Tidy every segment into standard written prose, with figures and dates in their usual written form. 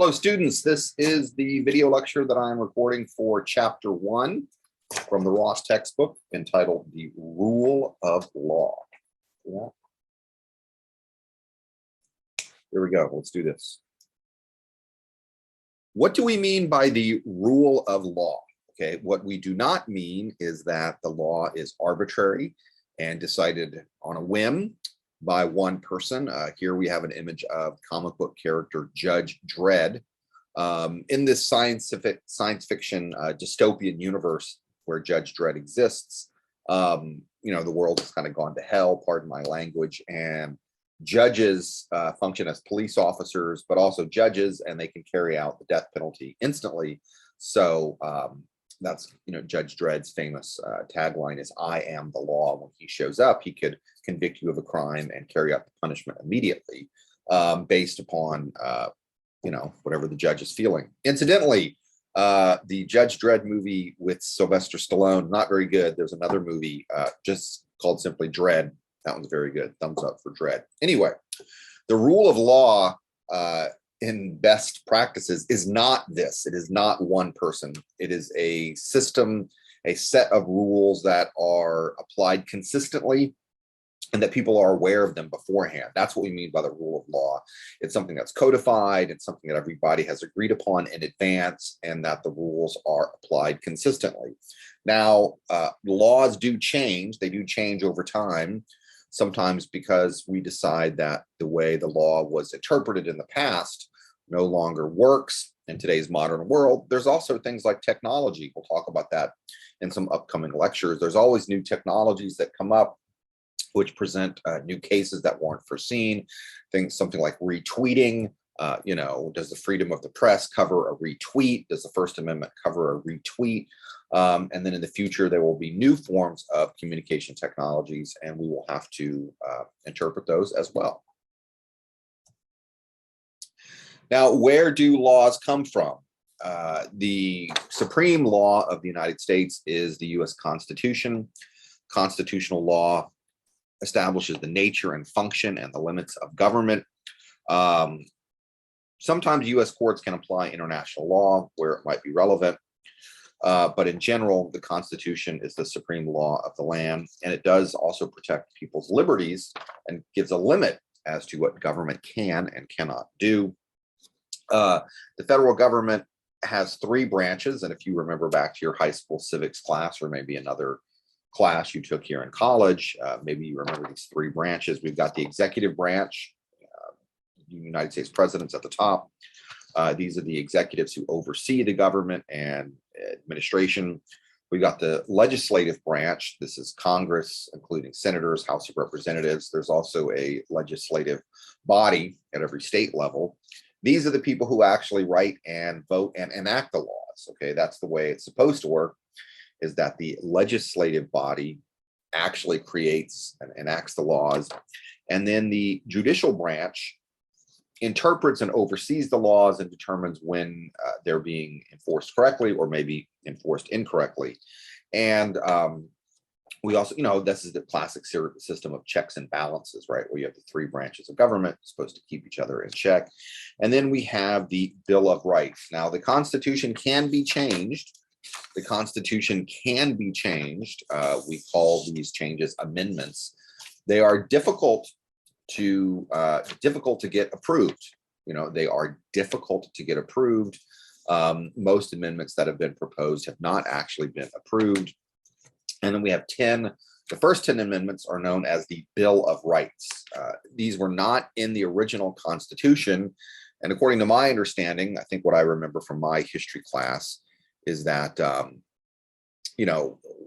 Hello, students. This is the video lecture that I'm recording for Chapter 1 from the Ross textbook entitled The Rule of Law. Yeah. Here we go. Let's do this. What do we mean by the rule of law? Okay, what we do not mean is that the law is arbitrary and decided on a whim by one person. Here we have an image of comic book character Judge Dredd. In this science fiction dystopian universe where Judge Dredd exists, the world has kind of gone to hell, pardon my language, and judges function as police officers, but also judges, and they can carry out the death penalty instantly. So that's, Judge Dredd's famous tagline is, "I am the law." When he shows up, he could convict you of a crime and carry out the punishment immediately based upon, whatever the judge is feeling. Incidentally, the Judge Dredd movie with Sylvester Stallone, not very good. There's another movie just called simply Dredd. That one's very good. Thumbs up for Dredd. Anyway, the rule of law in best practices is not this. It is not one person. It is a system, a set of rules that are applied consistently and that people are aware of them beforehand. That's what we mean by the rule of law. It's something that's codified. It's something that everybody has agreed upon in advance, and that the rules are applied consistently. Now, laws do change. They do change over time, sometimes because we decide that the way the law was interpreted in the past no longer works in today's modern world. There's also things like technology. We'll talk about that in some upcoming lectures. There's always new technologies that come up which present new cases that weren't foreseen. Something like retweeting. Does the freedom of the press cover a retweet? Does the First Amendment cover a retweet? And then in the future, there will be new forms of communication technologies, and we will have to interpret those as well. Now, where do laws come from? The supreme law of the United States is the U.S. Constitution. Constitutional law establishes the nature and function and the limits of government. Sometimes U.S. courts can apply international law where it might be relevant. But in general, the Constitution is the supreme law of the land, and it does also protect people's liberties and gives a limit as to what government can and cannot do. The federal government has three branches, and if you remember back to your high school civics class, or maybe another class you took here in college, maybe you remember these three branches. We've got the executive branch, the United States president's at the top. These are the executives who oversee the government and administration. We've got the legislative branch. This is Congress, including senators, House of Representatives. There's also a legislative body at every state level. These are the people who actually write and vote and enact the laws. Okay, that's the way it's supposed to work, is that the legislative body actually creates and enacts the laws. And then the judicial branch interprets and oversees the laws and determines when they're being enforced correctly or maybe enforced incorrectly. And we also, this is the classic system of checks and balances, right? Where you have the three branches of government supposed to keep each other in check. And then we have the Bill of Rights. Now, the Constitution can be changed. The Constitution can be changed. We call these changes amendments. They are difficult to get approved. They are difficult to get approved. Most amendments that have been proposed have not actually been approved. And then we have 10. The first 10 amendments are known as the Bill of Rights. These were not in the original Constitution. And according to my understanding, I think what I remember from my history class is that,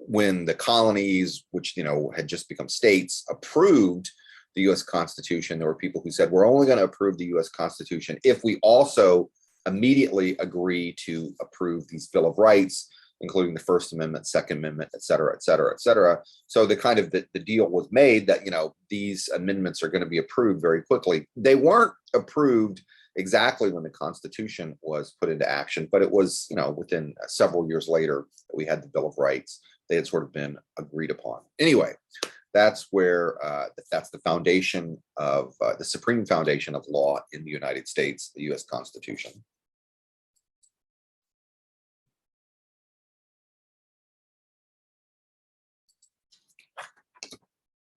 when the colonies, which, had just become states, approved the U.S. Constitution, there were people who said, we're only going to approve the U.S. Constitution if we also immediately agree to approve these Bill of Rights, including the First Amendment, Second Amendment, et cetera, et cetera, et cetera. So the deal was made that, these amendments are going to be approved very quickly. They weren't approved exactly when the Constitution was put into action, but it was, within several years later that we had the Bill of Rights. They had sort of been agreed upon. Anyway, that's where that's the foundation of the supreme foundation of law in the United States, the U.S. Constitution.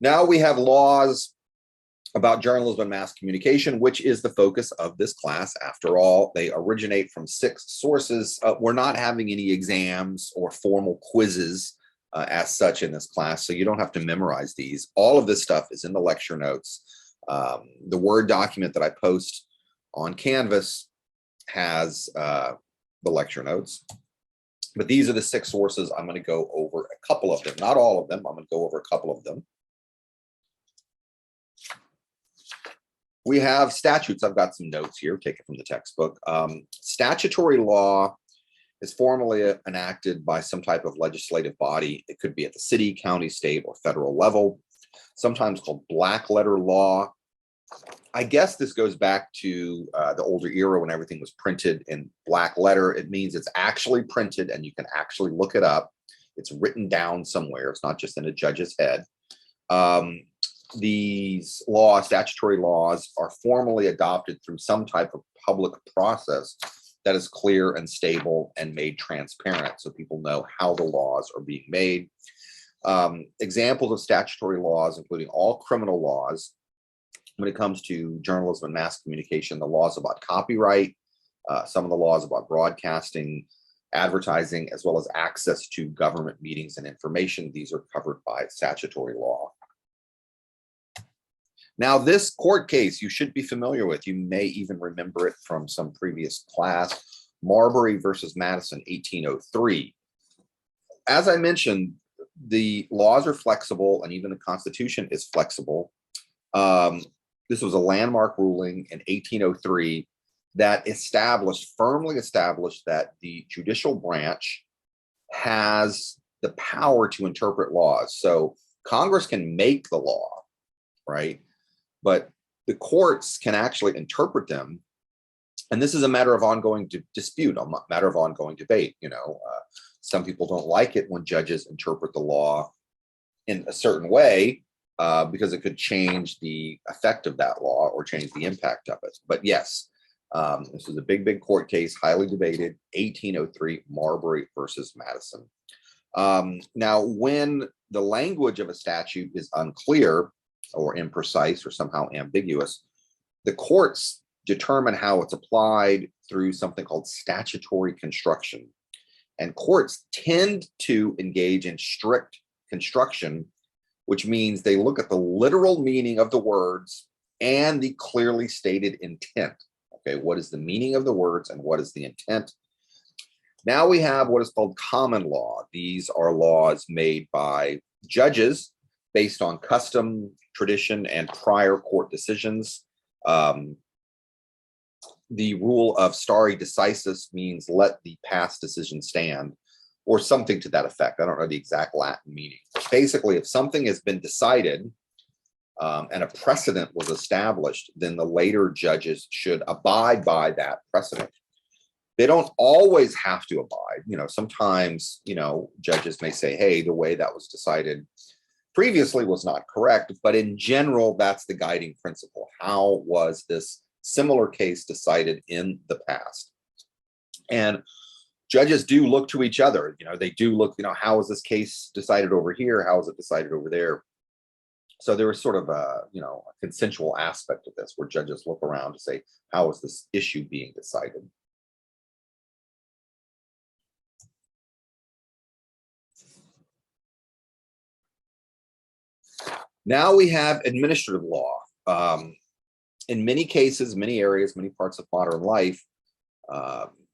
Now we have laws about journalism and mass communication, which is the focus of this class. After all, they originate from 6 sources. We're not having any exams or formal quizzes as such in this class, so you don't have to memorize these. All of this stuff is in the lecture notes. The Word document that I post on Canvas has the lecture notes. But these are the 6 sources. I'm going to go over a couple of them, not all of them. I'm going to go over a couple of them. We have statutes. I've got some notes here, taken from the textbook. Statutory law is formally enacted by some type of legislative body. It could be at the city, county, state, or federal level, sometimes called black letter law. I guess this goes back to the older era when everything was printed in black letter. It means it's actually printed and you can actually look it up. It's written down somewhere. It's not just in a judge's head. These laws, statutory laws, are formally adopted through some type of public process that is clear and stable and made transparent so people know how the laws are being made. Examples of statutory laws, including all criminal laws, when it comes to journalism and mass communication, the laws about copyright, some of the laws about broadcasting, advertising, as well as access to government meetings and information. These are covered by statutory law. Now, this court case you should be familiar with. You may even remember it from some previous class, Marbury versus Madison, 1803. As I mentioned, the laws are flexible and even the Constitution is flexible. This was a landmark ruling in 1803 that firmly established that the judicial branch has the power to interpret laws. So Congress can make the law, right? But the courts can actually interpret them. And this is a matter of ongoing dispute, a matter of ongoing debate. Some people don't like it when judges interpret the law in a certain way because it could change the effect of that law or change the impact of it. But yes, this is a big court case, highly debated, 1803 Marbury versus Madison. Now, when the language of a statute is unclear or imprecise or somehow ambiguous, the courts determine how it's applied through something called statutory construction. And courts tend to engage in strict construction, which means they look at the literal meaning of the words and the clearly stated intent. Okay, what is the meaning of the words and what is the intent? Now we have what is called common law. These are laws made by judges based on custom, tradition, and prior court decisions. The rule of stare decisis means let the past decision stand, or something to that effect. I don't know the exact Latin meaning. Basically, if something has been decided and a precedent was established, then the later judges should abide by that precedent. They don't always have to abide. Sometimes, judges may say, hey, the way that was decided previously was not correct, but in general, that's the guiding principle. How was this similar case decided in the past? And judges do look to each other. They do look, how is this case decided over here? How is it decided over there? So there is sort of a consensual aspect of this where judges look around to say, how is this issue being decided? Now we have administrative law. In many cases, many areas, many parts of modern life,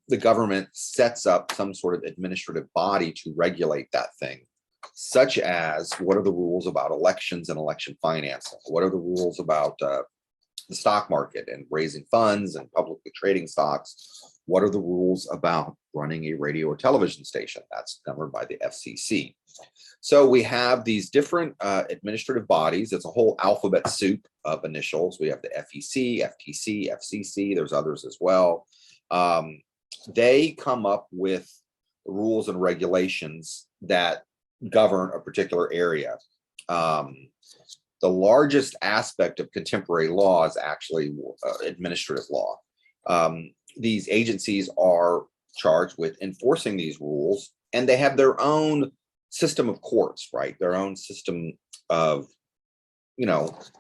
the government sets up some sort of administrative body to regulate that thing, such as what are the rules about elections and election financing? What are the rules about the stock market and raising funds and publicly trading stocks? What are the rules about running a radio or television station? That's governed by the FCC. So we have these different administrative bodies. It's a whole alphabet soup of initials. We have the FEC, FTC, FCC. There's others as well. They come up with rules and regulations that govern a particular area. The largest aspect of contemporary law is actually administrative law. These agencies are charged with enforcing these rules, and they have their own system of courts, right? Their own system of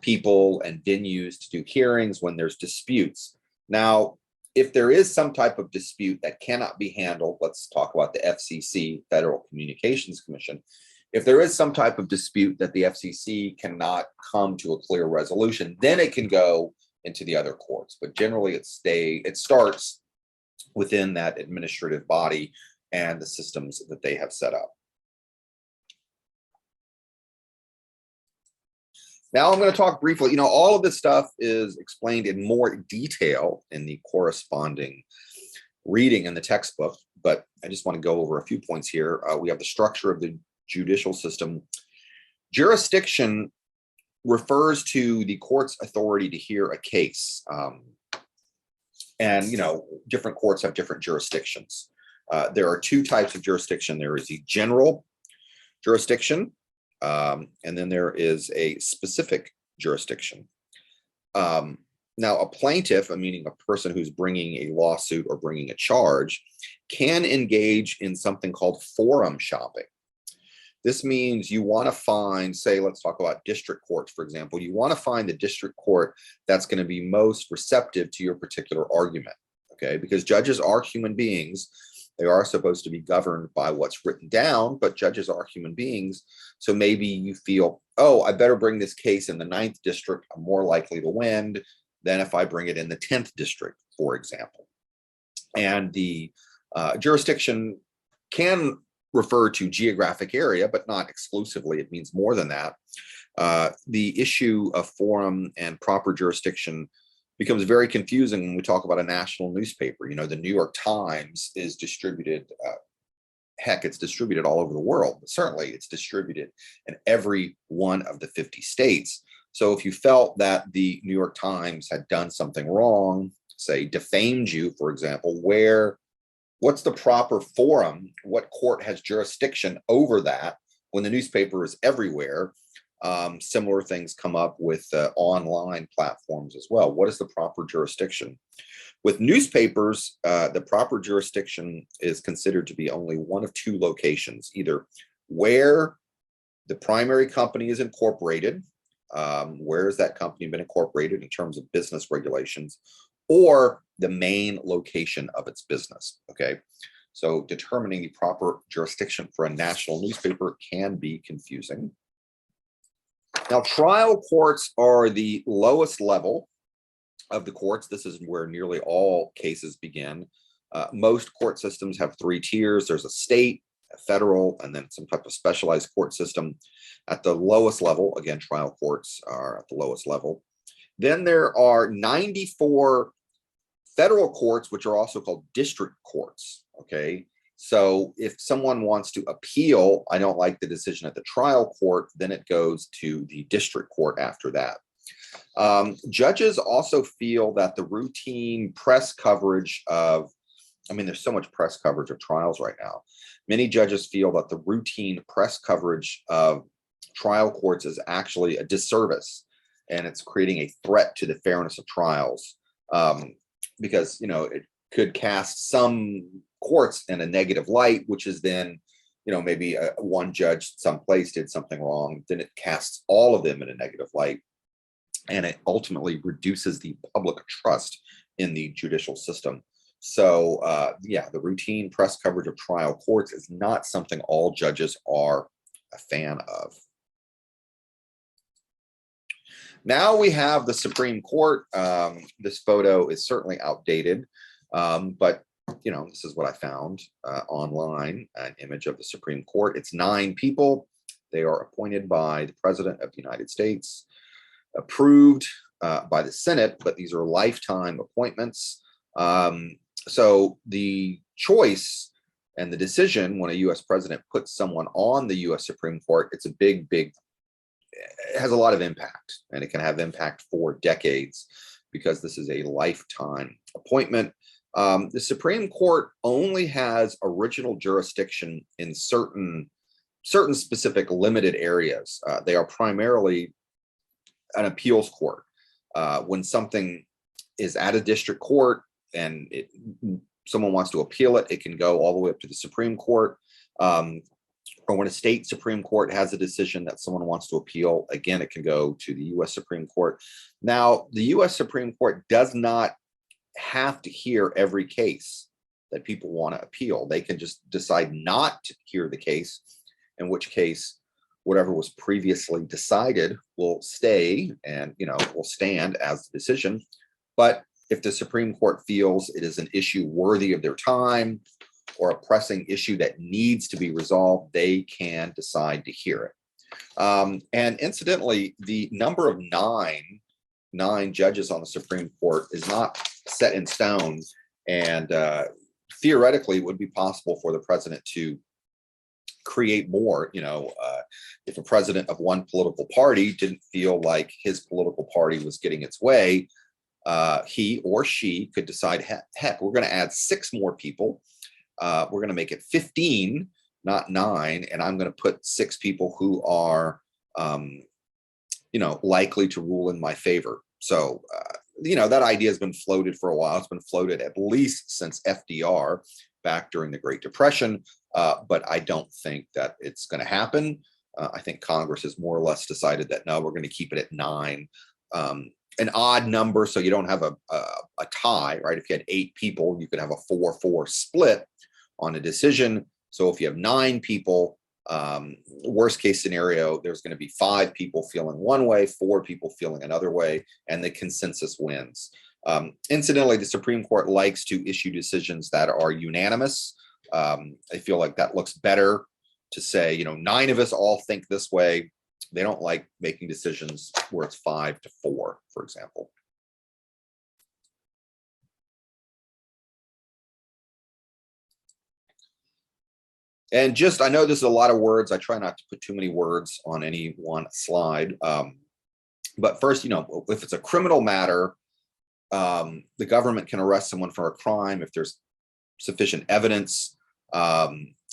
people and venues to do hearings when there's disputes. Now, if there is some type of dispute that cannot be handled, let's talk about the FCC, Federal Communications Commission. If there is some type of dispute that the FCC cannot come to a clear resolution, then it can go into the other courts. But generally, it starts within that administrative body and the systems that they have set up. Now I'm going to talk briefly, all of this stuff is explained in more detail in the corresponding reading in the textbook, but I just want to go over a few points here. We have the structure of the judicial system. Jurisdiction refers to the court's authority to hear a case. And different courts have different jurisdictions. There are two types of jurisdiction. There is the general jurisdiction, and then there is a specific jurisdiction. Now, a plaintiff, meaning a person who's bringing a lawsuit or bringing a charge, can engage in something called forum shopping. This means you want to find, say, let's talk about district courts, for example. You want to find the district court that's going to be most receptive to your particular argument, okay? Because judges are human beings. They are supposed to be governed by what's written down, but judges are human beings. So maybe you feel, oh, I better bring this case in the 9th district. I'm more likely to win than if I bring it in the 10th district, for example. And the jurisdiction can refer to geographic area, but not exclusively. It means more than that. The issue of forum and proper jurisdiction becomes very confusing when we talk about a national newspaper. The New York Times is distributed, heck, it's distributed all over the world, but certainly it's distributed in every one of the 50 states. So if you felt that the New York Times had done something wrong, say defamed you, for example, what's the proper forum? What court has jurisdiction over that when the newspaper is everywhere? Similar things come up with online platforms as well. What is the proper jurisdiction? With newspapers, the proper jurisdiction is considered to be only one of two locations, either where the primary company is incorporated, where has that company been incorporated in terms of business regulations, or the main location of its business, okay? So determining the proper jurisdiction for a national newspaper can be confusing. Now, trial courts are the lowest level of the courts. This is where nearly all cases begin. Most court systems have 3 tiers. There's a state, a federal, and then some type of specialized court system. At the lowest level, again, trial courts are at the lowest level. Then there are 94 federal courts, which are also called district courts, okay? So if someone wants to appeal, I don't like the decision at the trial court, then it goes to the district court after that. Judges also feel that the routine press coverage of, there's so much press coverage of trials right now. Many judges feel that the routine press coverage of trial courts is actually a disservice, and it's creating a threat to the fairness of trials, because, it could cast some courts in a negative light, which is then, maybe one judge someplace did something wrong, then it casts all of them in a negative light, and it ultimately reduces the public trust in the judicial system. So yeah, the routine press coverage of trial courts is not something all judges are a fan of. Now we have the Supreme Court. This photo is certainly outdated, but this is what I found online, an image of the Supreme Court. It's 9 people. They are appointed by the President of the United States, approved by the Senate, but these are lifetime appointments. So the choice and the decision when a U.S. president puts someone on the U.S. Supreme Court, it's a big, it has a lot of impact, and it can have impact for decades because this is a lifetime appointment. The Supreme Court only has original jurisdiction in certain specific limited areas. They are primarily an appeals court. When something is at a district court and someone wants to appeal it, it can go all the way up to the Supreme Court. or when a state Supreme Court has a decision that someone wants to appeal, again, it can go to the US Supreme Court. Now, the US Supreme Court does not have to hear every case that people want to appeal. They can just decide not to hear the case, in which case whatever was previously decided will stay and, will stand as the decision. But if the Supreme Court feels it is an issue worthy of their time or a pressing issue that needs to be resolved, they can decide to hear it. And incidentally, the number of nine judges on the Supreme Court is not set in stone, and theoretically it would be possible for the president to create more. If a president of one political party didn't feel like his political party was getting its way, he or she could decide, heck, we're going to add 6 more people. We're going to make it 15, not 9, and I'm going to put 6 people who are, likely to rule in my favor. So, that idea has been floated for a while. It's been floated at least since FDR back during the Great Depression, but I don't think that it's going to happen. I think Congress has more or less decided that, no, we're going to keep it at 9. An odd number, so you don't have a tie, right? If you had 8 people, you could have a 4-4 split on a decision. So if you have 9 people, worst case scenario, there's going to be 5 people feeling one way, 4 people feeling another way, and the consensus wins. Incidentally, the Supreme Court likes to issue decisions that are unanimous. I feel like that looks better to say, 9 of us all think this way. They don't like making decisions where it's 5-4, for example. And I know this is a lot of words. I try not to put too many words on any one slide. But first, if it's a criminal matter, the government can arrest someone for a crime if there's sufficient evidence.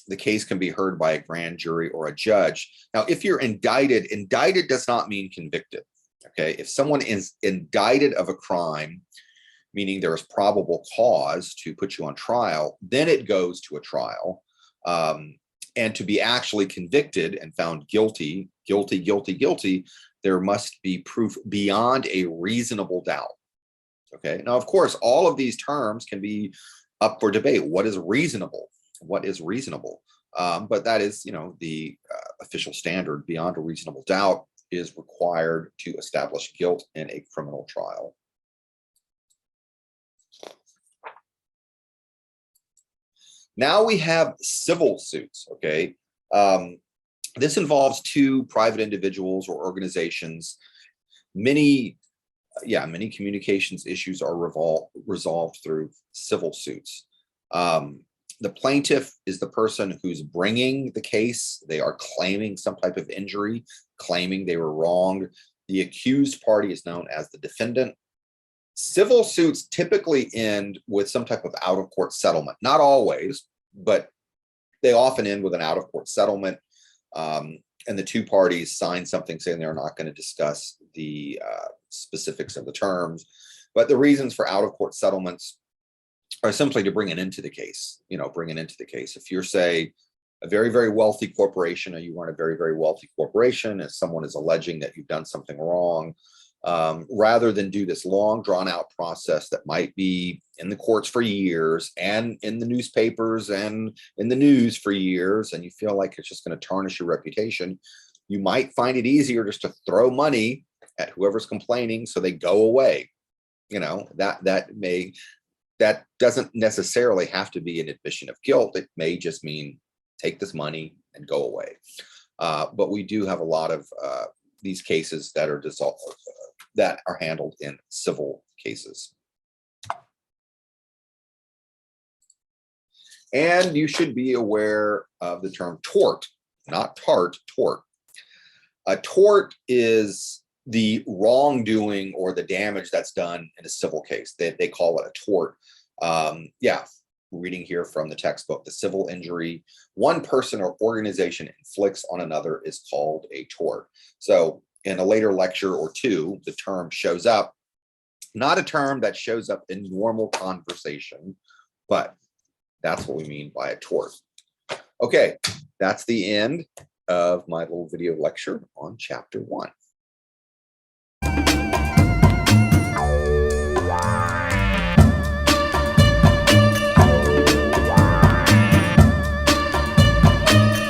The case can be heard by a grand jury or a judge. Now, if you're indicted does not mean convicted. Okay, if someone is indicted of a crime, meaning there is probable cause to put you on trial, then it goes to a trial. And to be actually convicted and found guilty, there must be proof beyond a reasonable doubt. Okay, now, of course, all of these terms can be up for debate. What is reasonable? What is reasonable? But that is, the official standard. Beyond a reasonable doubt is required to establish guilt in a criminal trial. Now we have civil suits. Okay, this involves 2 private individuals or organizations. Many communications issues are resolved through civil suits. The plaintiff is the person who's bringing the case. They are claiming some type of injury, claiming they were wronged. The accused party is known as the defendant. Civil suits typically end with some type of out-of-court settlement. Not always, but they often end with an out-of-court settlement. And the 2 parties sign something saying they're not going to discuss the specifics of the terms. But the reasons for out-of-court settlements are simply to bring an end to the case. If you're, say, a very, very wealthy corporation, or you run a very, very wealthy corporation, if someone is alleging that you've done something wrong, rather than do this long, drawn-out process that might be in the courts for years and in the newspapers and in the news for years, and you feel like it's just going to tarnish your reputation, you might find it easier just to throw money at whoever's complaining so they go away. That doesn't necessarily have to be an admission of guilt. It may just mean take this money and go away. But we do have a lot of these cases that are handled in civil cases. And you should be aware of the term tort, not tart, tort. A tort is the wrongdoing or the damage that's done in a civil case. They call it a tort. Reading here from the textbook, the civil injury one person or organization inflicts on another is called a tort. So in a later lecture or 2, the term shows up, not a term that shows up in normal conversation, but that's what we mean by a tort. Okay, that's the end of my little video lecture on chapter 1.